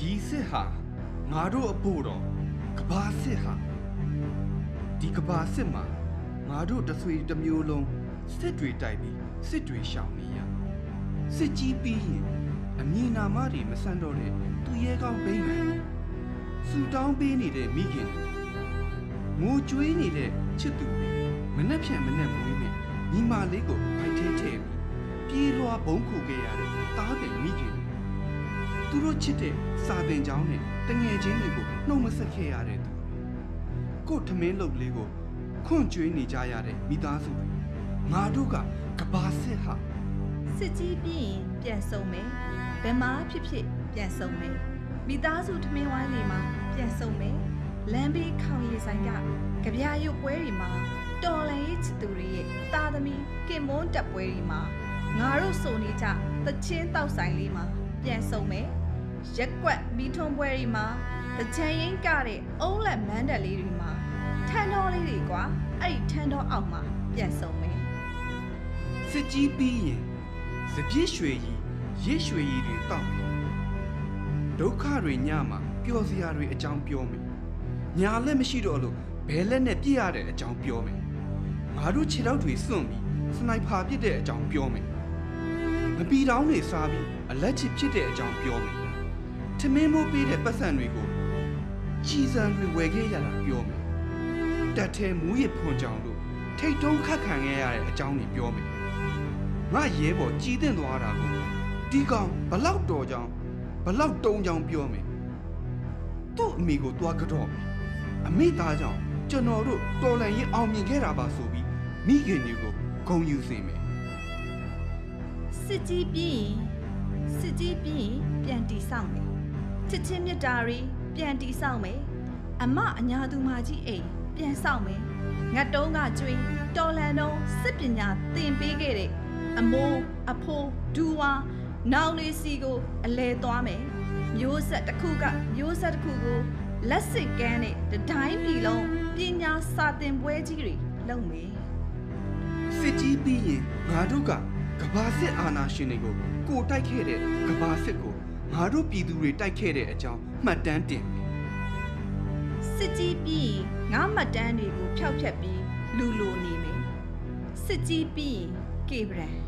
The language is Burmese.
ဒီစစ်ဟာငါတို့အဖို့တော့ကဘာစစ်ဟာဒီကဘာစစ်မှာငါတို့တဆွေတစ်မျိုးလုံးစစ်တွေတိုက်ပြီးစစ်တွေရှောင်နေရစစ်ကြီးပြီးရင်အမည်နာမတွေမဆန်တော့တဲ့သူရဲကောင်းဘိမ့်မယ်စူတောင်းပေးနေတဲ့မိခင်ငိုကြွေးနေတဲ့ချစ်သူတွေမနှက်ဖြန်မနှက်မွေးနဲ့ညီမလေးကိုဖိုက်ထဲထည့်ပြီးပြေးလွှားဘုံခုခဲ့ရတဲ့တားတဲ့မိခင်သူတို့ချစ်တဲ့စာသင်ကျောင်းနဲ့တငယ်ချင်းတွေကိုနှုတ်မဆက်ခဲ့ရတဲ့သူကို့ထမင်းလုပ်လေးကိုခွန့်ကျွေးနေကြရတဲ့မိသားစုတွေငါတို့ကကဘာစစ်ဟာစစ်ကြီးပြီးရင်ပြန်ဆုံးမယ်ဘယ်မှာဖြစ်ဖြစ်ပြန်ဆုံးမယ်မိသားစုထမင်းဝိုင်းတွေမှာပြန်ဆုံးမယ်လမ်းဘေးခေါင်ရည်ဆိုင်ကကြပြရုပ်ပွဲတွေမှာတော်လန်ရေးချစ်သူတွေရဲ့တာသမီကင်မွန်းတက်ပွဲတွေမှာငါတို့စုံနေကြသချင်းတောက်ဆိုင်လေးမှာပြန်ဆုံးမယ်ရက်ကွက်မီထွန်းပွဲတွေမှာတချမ်းရင်ကတဲ့အုံးလက်မန်းတက်လေးတွေမှာထန်းတော်လေးတွေကွာအဲ့ဒီထန်းတော်အောက်မှာပြန်ဆုံးမယ်စစ်ကြီးပြီးရင်စပြည့်ရွှေကြီးရစ်ရွှေကြီးတွေတောက်မယ်ဒုက္ခတွေညမှာပျော်စရာတွေအကြောင်းပြောမယ်ညာလက်မရှိတော့လို့ဘဲလက်နဲ့ပြည့်ရတဲ့အကြောင်းပြောမယ်ငါတို့ခြေထောက်တွေစွန့်ပြီးစနိုက်ပါပစ်တဲ့အကြောင်းပြောမယ်မပီတောင်းတွေစားပြီးအလက်ချစ်ဖြစ်တဲ့အကြောင်းပြောမယ်ထမင်းမိုးပေးတဲ့ပတ်စံတွေကိုကြီးစံတွေဝယ်ခဲ့ရတာပြောမယ်တက်ထဲမူးရဖွန်ကြောင်လို့ထိတ်တုံးခတ်ခံခဲ့ရတဲ့အကြောင်းတွေပြောမယ်ငါရဲဘော်ကြီးတင်သွားတာကိုဒီကောင်ဘလောက်တော်ကြောင်ဘလောက်တုံးကြောင်ပြောမယ်သူ့အမိကိုတွားကြော့မယ်အမိသားကြောင့်ကျွန်တော်တို့တော်လန်ရင်အောင်မြင်ခဲ့တာပါဆိုပြီးမိခင်တွေကိုဂုဏ်ယူစေမယ်စစ်ကြီးပြီးရင်ပြန်တီဆောင်မယ်ချစ်ချင်းမြတ်တာတွေပြန်တီဆောင်မယ်အမအညာသူမကြီးအိမ်ပြန်ဆောင်မယ်ငတ်တုံးကကျွေးတော်လန်တုံးစစ်ပညာသင်ပေးခဲ့တဲ့အမိုးအဖိုးဒူဝါနောင်လေးစီကိုအလဲသွားမယ်မျိုးဆက်တစ်ခုကမျိုးဆက်တစ်ခုကိုလက်စစ်ကမ်းနဲ့တတိုင်းပြည်လုံးပညာစာသင်ပွဲကြီးတွေလုပ်မယ်စစ်ကြီးပြီးရင်ငါတို့ကကဘာစစ်အာဏာရှင်တွေကိုကိုတိုက်ခဲ့တဲ့ကဘာစစ်ကိုငါတို့ပြည်သူတွေတိုက်ခဲ့တဲ့အကြောင်းမှတ်တမ်းတင်မယ်စစ်ကြီးပြီးငါမှတ်တမ်းတွေကိုဖျောက်ဖျက်ပြီးလူလိုနေမယ်စစ်ကြီးပြီးကေဗရန်